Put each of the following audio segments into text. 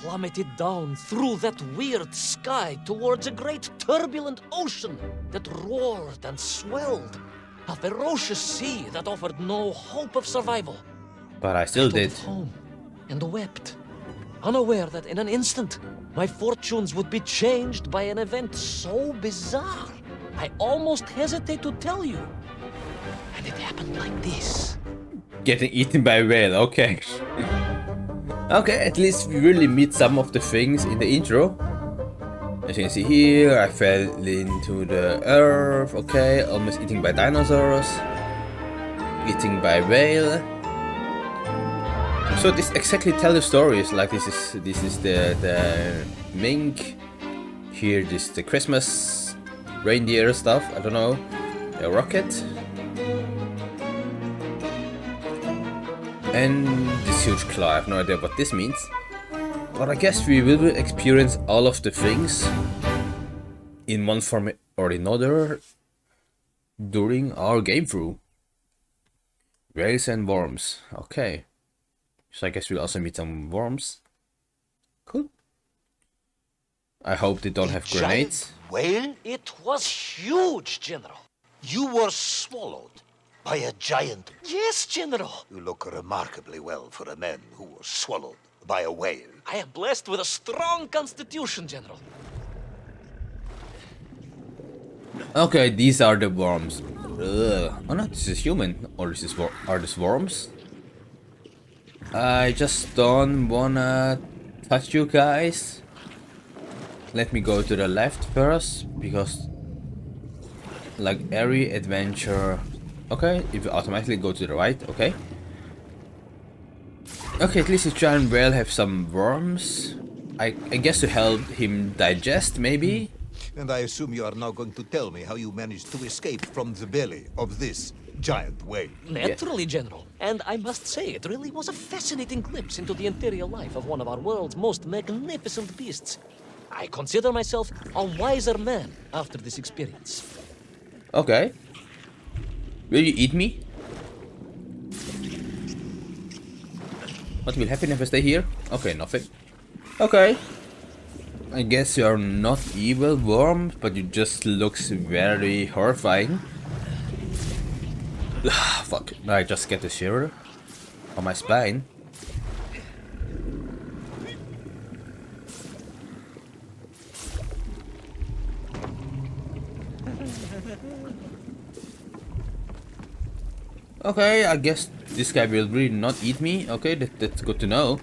plummeted down through that weird sky towards a great turbulent ocean that roared and swelled. A ferocious sea that offered no hope of survival. But I still thought did. of home and wept, unaware that in an instant my fortunes would be changed by an event so bizarre I almost hesitate to tell you. And it happened like this. Getting eaten by a whale, okay. Okay, at least we really meet some of the things in the intro. As you can see here, I fell into the earth, okay, almost eaten by dinosaurs, eaten by whale. So this exactly tell the stories, like this is the mink, here this the Christmas reindeer stuff, I don't know, a rocket. And this huge claw, I have no idea what this means. But I guess we will experience all of the things in one form or another during our game through. Whales and worms, okay. So I guess we'll also meet some worms. Cool. I hope they don't have grenades. Whale? It was huge, General. You were swallowed by a giant. Yes, General. You look remarkably well for a man who was swallowed by a whale. I am blessed with a strong constitution, General. Okay, these are the worms. Oh no, this is human. Or this is are these worms? I just don't wanna touch you guys. Let me go to the left first, because like every adventure. Okay, if you automatically go to the right, okay. Okay, at least the giant whale have some worms. I guess to help him digest, maybe? And I assume you are now going to tell me how you managed to escape from the belly of this giant whale. Naturally, General. And I must say, it really was a fascinating glimpse into the interior life of one of our world's most magnificent beasts. I consider myself a wiser man after this experience. Okay. Will you eat me? What will happen if I stay here? Okay, nothing. Okay. I guess you're not evil worm, but you just looks very horrifying. Fuck. I just get a shiver on my spine. Okay, I guess this guy will really not eat me. Okay, that's good to know.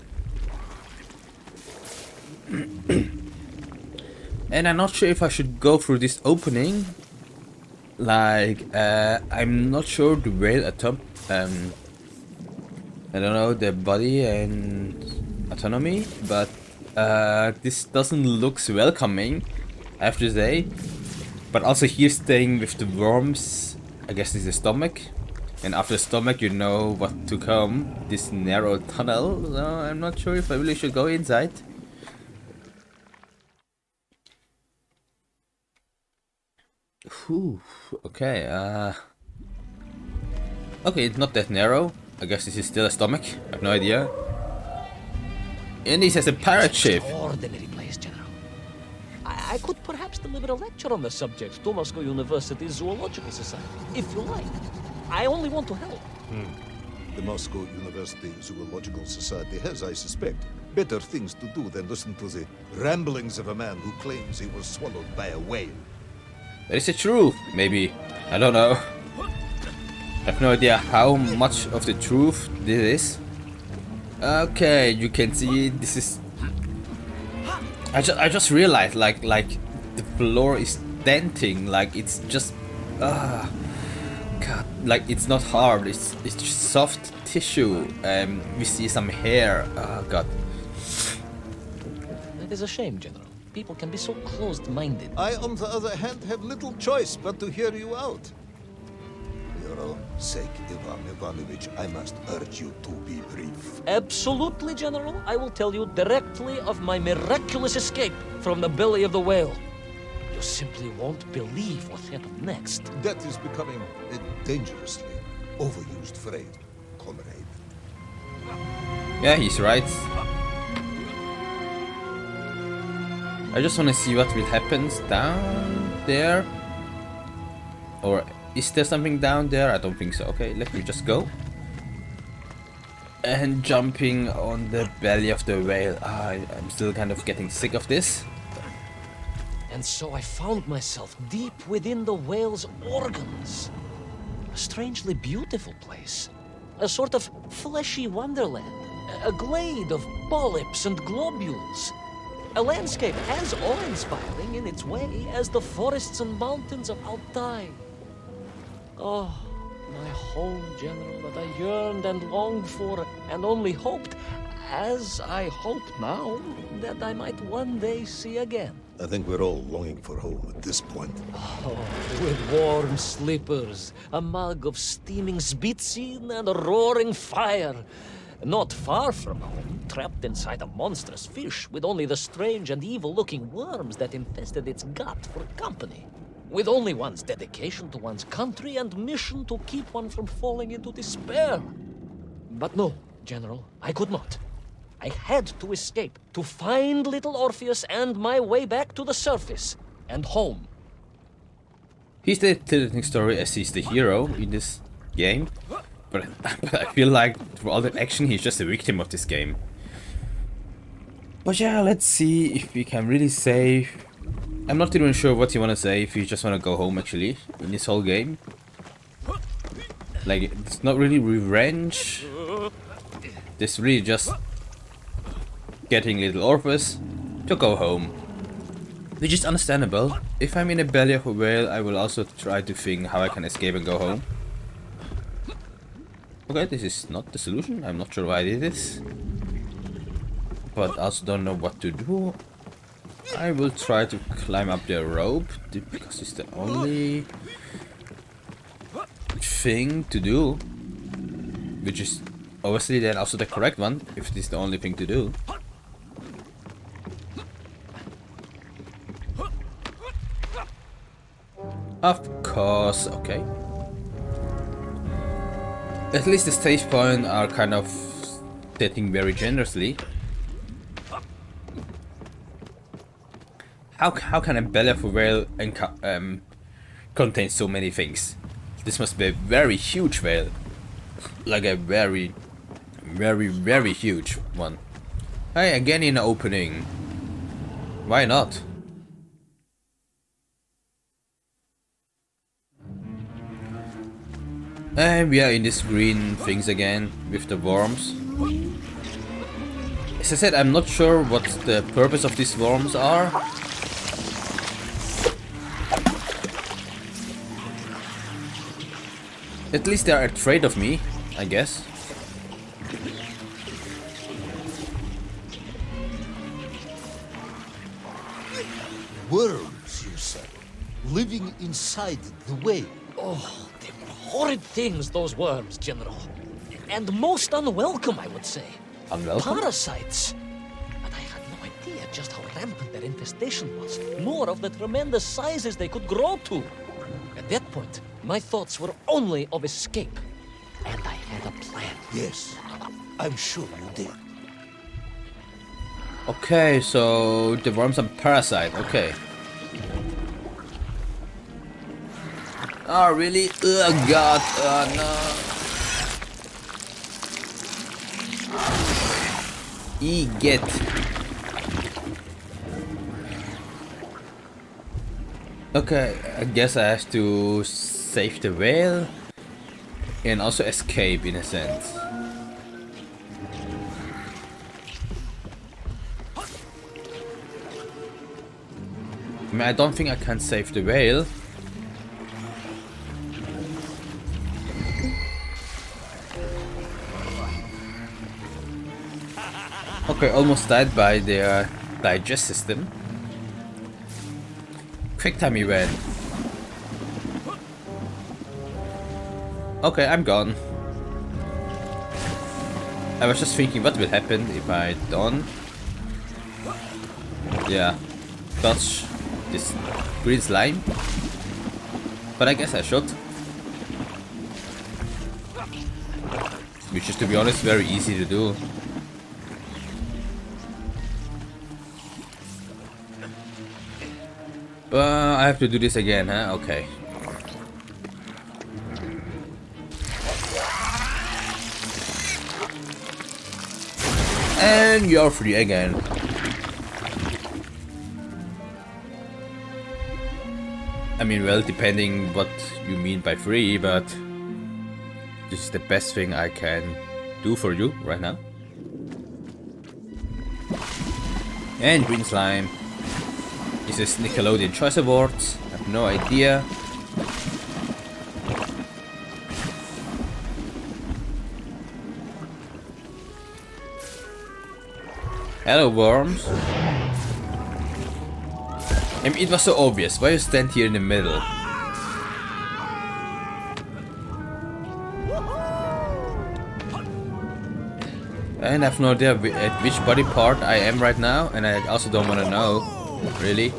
And I'm not sure if I should go through this opening. Like, I'm not sure the whale I don't know, the body and autonomy, but this doesn't look welcoming, I have to say. But also here staying with the worms, I guess this is the stomach. And after the stomach, you know what to come. This narrow tunnel. So I'm not sure if I really should go inside. Whew, okay, okay, it's not that narrow. I guess this is still a stomach. I have no idea. And this has a pirate ship. Extraordinary place, General. I could perhaps deliver a lecture on the subject to Moscow University Zoological Society, if you like. I only want to help. The Moscow University Zoological Society has, I suspect, better things to do than listen to the ramblings of a man who claims he was swallowed by a whale. That is the truth, maybe. I don't know. I have no idea how much of the truth this is. Okay, you can see this is. I just realized like the floor is denting, like it's just God, like it's not hard, it's just soft tissue. We see some hair. Oh God. That is a shame, General. People can be so closed-minded. I, on the other hand, have little choice but to hear you out. For your own sake, Ivan Ivanovich, I must urge you to be brief. Absolutely, General. I will tell you directly of my miraculous escape from the belly of the whale. You simply won't believe what happened next. That is becoming a dangerously overused phrase, comrade. Yeah, he's right. I just want to see what will happen down there. Or is there something down there? I don't think so. Okay, let me just go. And jumping on the belly of the whale. I'm still kind of getting sick of this. And so I found myself deep within the whale's organs. A strangely beautiful place. A sort of fleshy wonderland. A glade of polyps and globules. A landscape as awe-inspiring in its way as the forests and mountains of Altai. Oh, my home, General, that I yearned and longed for, and only hoped, as I hope now, that I might one day see again. I think we're all longing for home at this point. Oh, with warm slippers, a mug of steaming Spitzin, and a roaring fire. Not far from home, trapped inside a monstrous fish with only the strange and evil-looking worms that infested its gut for company. With only one's dedication to one's country and mission to keep one from falling into despair. But no, General, I could not. I had to escape, to find little Orpheus and my way back to the surface, and home. He's the telling story as he's the hero in this game, but I feel like for all the action he's just a victim of this game. But yeah, let's see if we can really save. I'm not even sure what you want to say, if you just want to go home actually, in this whole game. Like, it's not really revenge. It's really just getting little Orpheus to go home. Which is understandable. If I'm in the belly of a whale, I will also try to think how I can escape and go home. Okay, this is not the solution. I'm not sure why I did this. But I also don't know what to do. I will try to climb up the rope, because it's the only thing to do. Which is obviously then also the correct one, if it is the only thing to do. Of course, okay. At least the save points are kind of setting very generously. How can a belly of a whale contain so many things? This must be a very huge whale. Like a very, very, very huge one. Hey, again in the opening. Why not? And we are in these green things again with the worms. As I said, I'm not sure what the purpose of these worms are. At least they are afraid of me, I guess. Worms, you said, living inside the whale. Oh, they were horrid things, those worms, General. And most unwelcome, I would say. Unwelcome? Parasites. But I had no idea just how rampant their infestation was. Nor of the tremendous sizes they could grow to. At that point, my thoughts were only of escape. And I had a plan. Yes, I'm sure you did. Okay, so the worms are parasite, okay. Oh, really? Oh god, oh no. Get. Okay, I guess I have to save the whale and also escape in a sense. I mean, I don't think I can save the whale. Okay, almost died by their digest system. Quick time event. Okay, I'm gone. I was just thinking what will happen if I don't. Yeah, touch this green slime. But I guess I should. Which is, to be honest, very easy to do. I have to do this again, huh? Okay. And you're free again. I mean, well, depending what you mean by free, but this is the best thing I can do for you right now. And green slime. This is Nickelodeon Choice Awards. I have no idea. Hello, worms. I mean, it was so obvious. Why you stand here in the middle? And I have no idea at which body part I am right now, and I also don't want to know, really.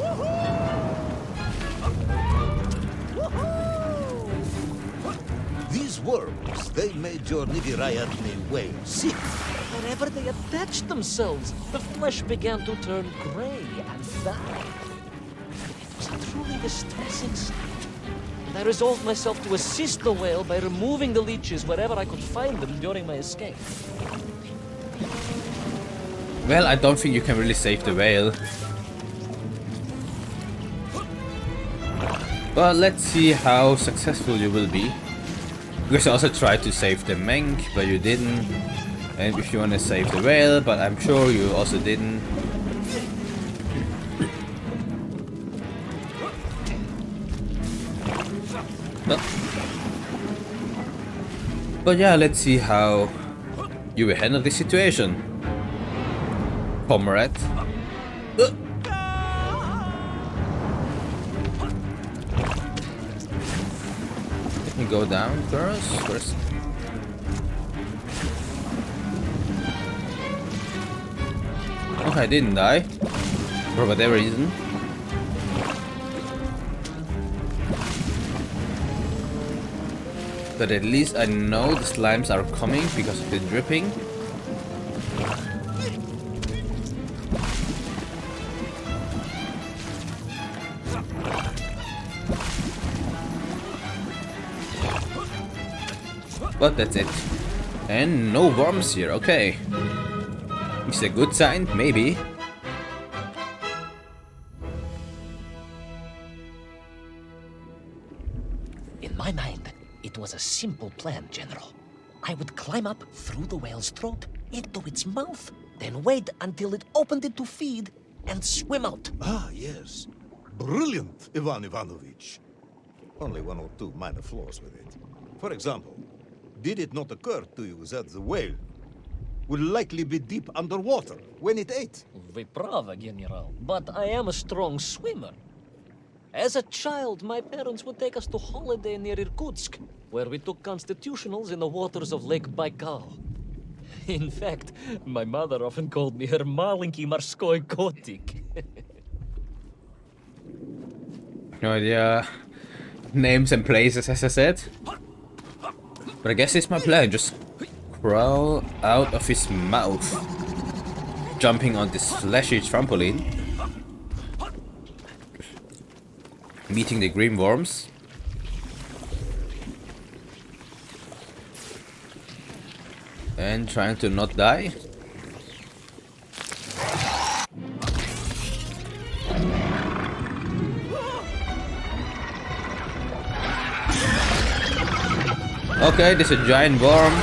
These worms, they made your Nivirayatni whale sick. Wherever they attached themselves, the flesh began to turn grey and die. It was a truly distressing sight. And I resolved myself to assist the whale by removing the leeches wherever I could find them during my escape. Well, I don't think you can really save the whale. But let's see how successful you will be. Because I also tried to save the Menk, but you didn't. And if you want to save the whale, but I'm sure you also didn't. But yeah, let's see how you will handle this situation, comrade. Let me go down first. Okay, I didn't die for whatever reason. But at least I know the slimes are coming because of the dripping. But that's it. And no worms here, okay. It's a good sign, maybe. In my mind, it was a simple plan, General. I would climb up through the whale's throat into its mouth, then wait until it opened it to feed and swim out. Ah, yes. Brilliant, Ivan Ivanovich. Only one or two minor flaws with it. For example, did it not occur to you that the whale will likely be deep underwater when it ate? Vyprava, General, but I am a strong swimmer. As a child, my parents would take us to holiday near Irkutsk, where we took constitutionals in the waters of Lake Baikal. In fact, my mother often called me her malinki morskoy kotik. No idea names and places, as I said. But I guess it's my plan. Just crawl out of his mouth, jumping on this fleshy trampoline, meeting the green worms, and trying to not die. Okay, there's a giant worm.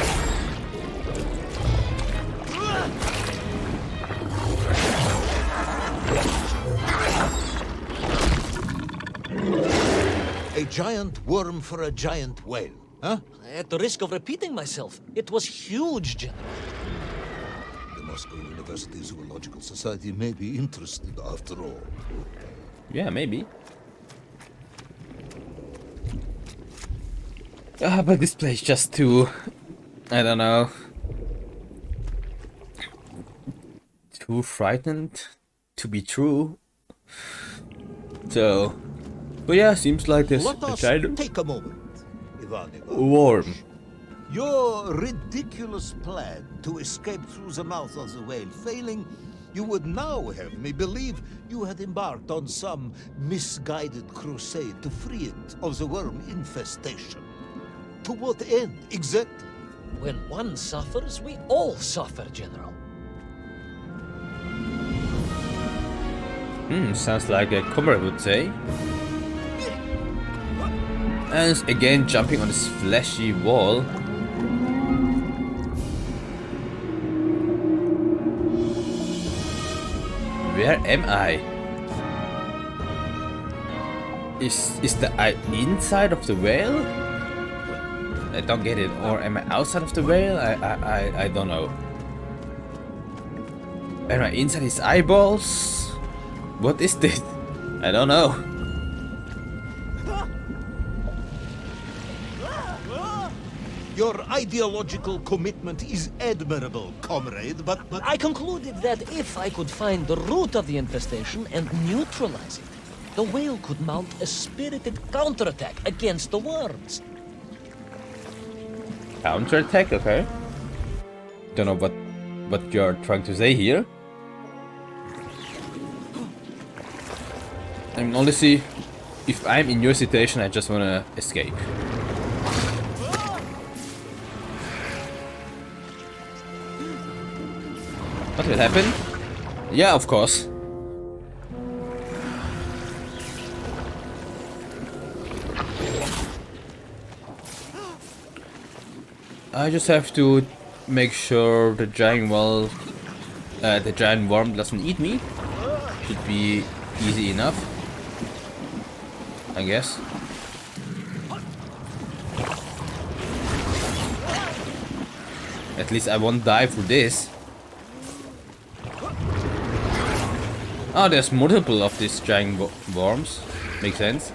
A giant worm for a giant whale, huh? At the risk of repeating myself, it was huge, General. The Moscow University Zoological Society may be interested after all. Yeah, maybe. But this place just too, I don't know, too frightened to be true. So, but yeah, seems like there's Let a us giant take a moment, Ivan Ivanovich. worm. Your ridiculous plan to escape through the mouth of the whale failing, you would now have me believe you had embarked on some misguided crusade to free it of the worm infestation. To what end, exactly? When one suffers, we all suffer, General. Sounds like a comrade would say. And again jumping on this fleshy wall. Where am I? Is the eye inside of the whale? I don't get it. Or am I outside of the whale? I don't know. Am I inside his eyeballs? What is this? I don't know. Your ideological commitment is admirable, comrade, but... I concluded that if I could find the root of the infestation and neutralize it, the whale could mount a spirited counterattack against the worms. Counterattack, okay. Don't know what you're trying to say here. I mean, honestly, if I'm in your situation, I just wanna escape. What will happen? Yeah, of course. I just have to make sure the giant worm doesn't eat me. Should be easy enough, I guess. At least I won't die for this. Oh, there's multiple of these giant worms. Makes sense.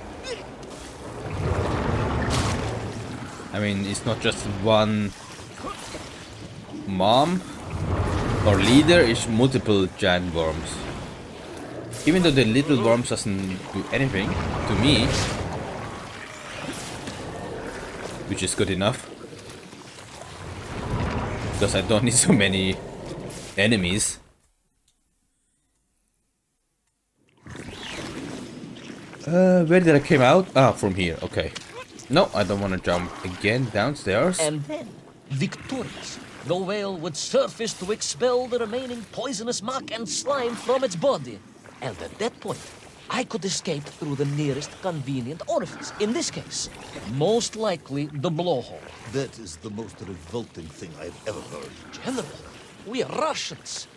I mean, it's not just one mom or leader, it's multiple giant worms. Even though the little worms doesn't do anything to me, which is good enough. Because I don't need so many enemies. Where did I came out? Ah, from here, okay. No, I don't want to jump again downstairs. And then, victorious, the whale would surface to expel the remaining poisonous muck and slime from its body. And at that point, I could escape through the nearest convenient orifice. In this case, most likely the blowhole. That is the most revolting thing I've ever heard. General, we are Russians.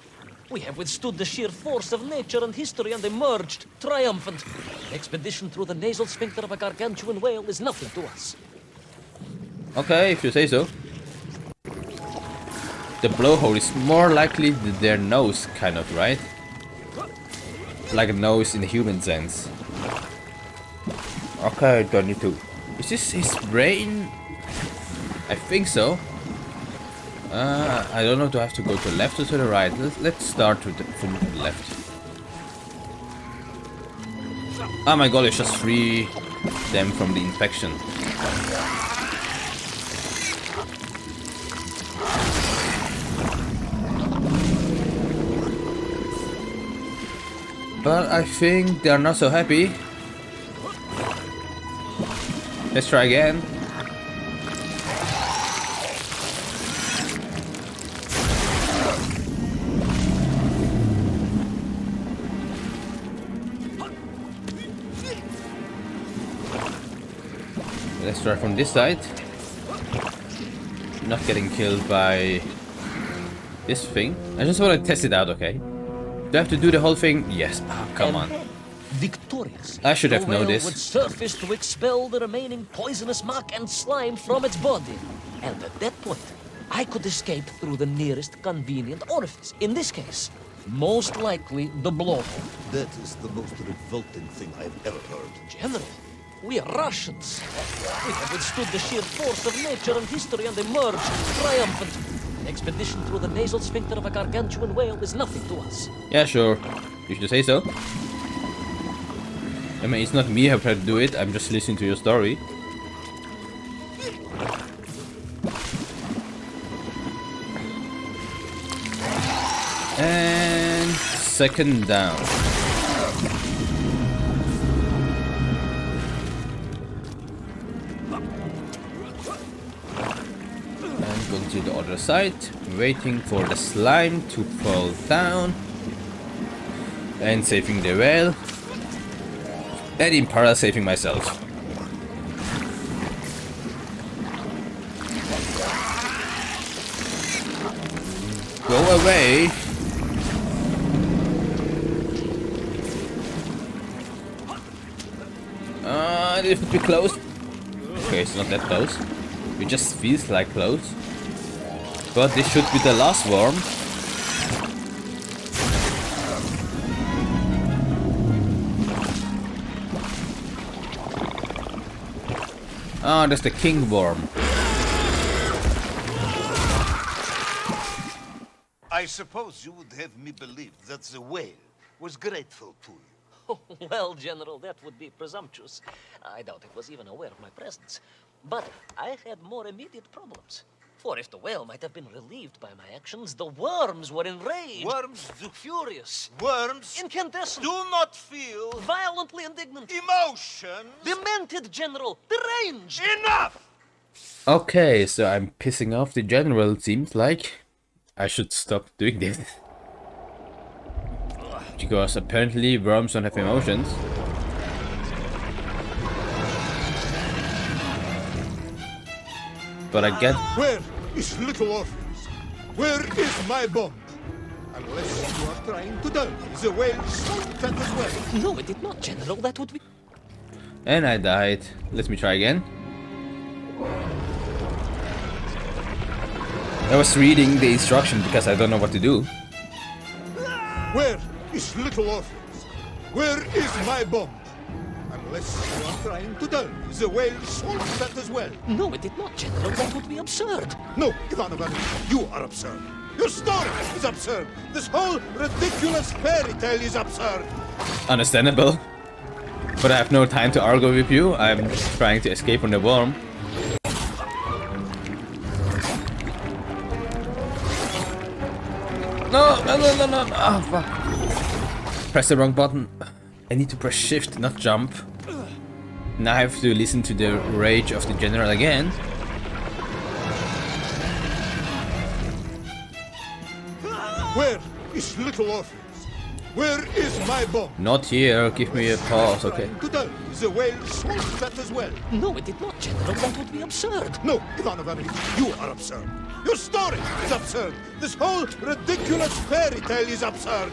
We have withstood the sheer force of nature and history and emerged triumphant. An expedition through the nasal sphincter of a gargantuan whale is nothing to us. Okay, if you say so. The blowhole is more likely their nose, kind of, right? Like a nose in the human sense. Okay, don't need to. Is this his brain? I think so. I don't know, do I have to go to the left or to the right? Let's start from the left. Oh my god, it's just free them from the infection. But I think they are not so happy. Let's try again. Let's try from this side. Not getting killed by this thing. I just want to test it out, okay? Do I have to do the whole thing? Yes. Oh, come on. Victorious. I should have the whale noticed. would surface to expel the remaining poisonous muck and slime from its body. And at that point, I could escape through the nearest convenient orifice. In this case, most likely the blowhole. That is the most revolting thing I've ever heard. General, we are Russians. We have withstood the sheer force of nature and history and emerged triumphant. An expedition through the nasal sphincter of a gargantuan whale is nothing to us. Yeah, sure. You should say so. I mean, it's not me who tried to do it, I'm just listening to your story. And second down. And going to the other side, waiting for the slime to fall down. And saving the whale. And in parallel saving myself. Go away. This would be close. Okay, it's not that close. It just feels like close. But this should be the last worm. Ah, that's the king worm. I suppose you would have me believe that the whale was grateful to you. Well, General, that would be presumptuous. I doubt it was even aware of my presence. But I had more immediate problems. For if the whale might have been relieved by my actions, the worms were enraged. Worms Furious. Worms Incandescent. do not feel Violently indignant. emotions. Demented, General. Deranged. Enough! Okay, so I'm pissing off the general, it seems like. I should stop doing this. Because apparently worms don't have emotions. But I get... Where is little Orpheus? Where is my bomb? Unless you are trying to dull me, the whale shot that as well. No, it did not, General. That would be... And I died. Let me try again. I was reading the instruction because I don't know what to do. Where is little Orpheus? Where is my bomb? Unless you are trying to dull me, the whale shot that as well. No, it did not, General. That would be absurd. No, Ivan Ivanovich, you are absurd. Your story is absurd. This whole ridiculous fairy tale is absurd. Understandable. But I have no time to argue with you. I'm trying to escape from the worm. No. Oh, fuck. Press the wrong button. I need to press shift, not jump. Now I have to listen to the rage of the general again. Where is little Orpheus? Where is my bomb? Not here, give me a pause, okay. To dull me, the whale shot that as well. No, it did not, General. That would be absurd. No, Ivan Ivanovich, you are absurd. Your story is absurd. This whole ridiculous fairy tale is absurd.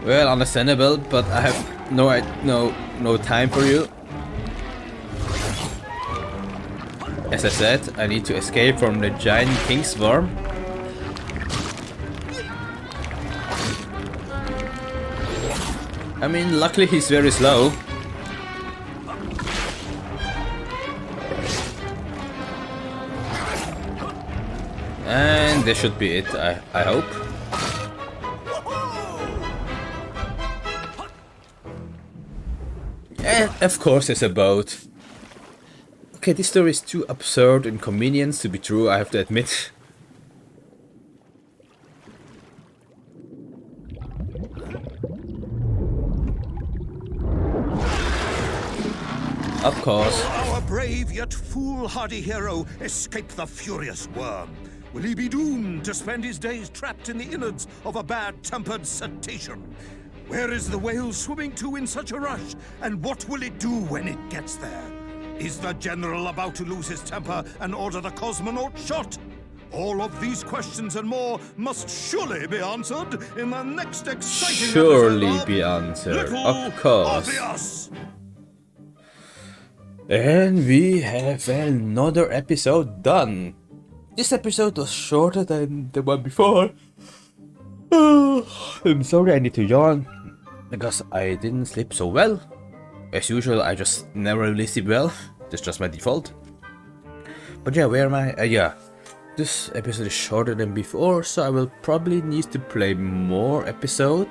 Well, understandable, but I have no time for you. As I said, I need to escape from the giant king swarm. I mean, luckily he's very slow. And this should be it, I hope. And of course there's a boat. Okay, this story is too absurd and convenient to be true, I have to admit. Of course. Our brave yet foolhardy hero escaped the furious worm. Will he be doomed to spend his days trapped in the innards of a bad-tempered cetacean? Where is the whale swimming to in such a rush? And what will it do when it gets there? Is the general about to lose his temper and order the cosmonaut shot? All of these questions and more must surely be answered in the next exciting Surely episode of be answered, Little of course. Orpheus. And we have another episode done. This episode was shorter than the one before. I'm sorry, I need to yawn because I didn't sleep so well. As usual, I just never really sleep well. That's just my default. But yeah, where am I? Yeah, this episode is shorter than before, so I will probably need to play more episode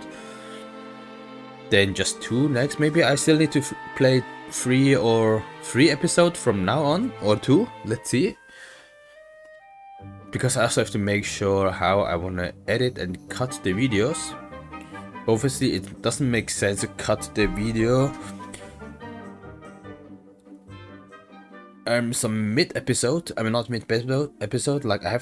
than just 2 next. Maybe I still need to play 3 episodes from now on, or 2. Let's see. Because I also have to make sure how I want to edit and cut the videos. obviously it doesn't make sense to cut the video some mid episode. I mean, not mid episode. Like I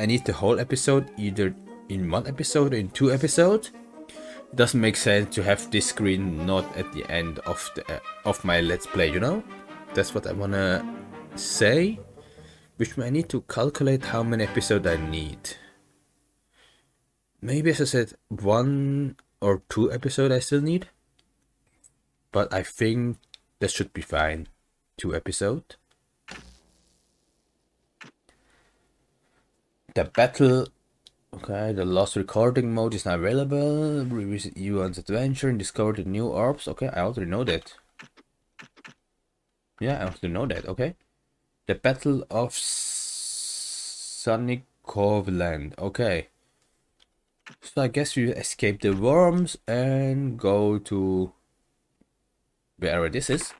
need the whole episode either in one episode or in 2 episodes. It doesn't make sense to have this screen not at the end of the of my let's play, you know. That's what I wanna say. Which I need to calculate how many episodes I need. Maybe, as I said, 1 or 2 episodes I still need. But I think that should be fine. 2 episodes. The battle. Okay, the lost recording mode is now available. Revisit Yuan's adventure and discover the new orbs. Okay, I already know that. Yeah, I already know that. Okay. The Battle of Sunny Coveland. Okay. So I guess we escape the worms and go to wherever this is.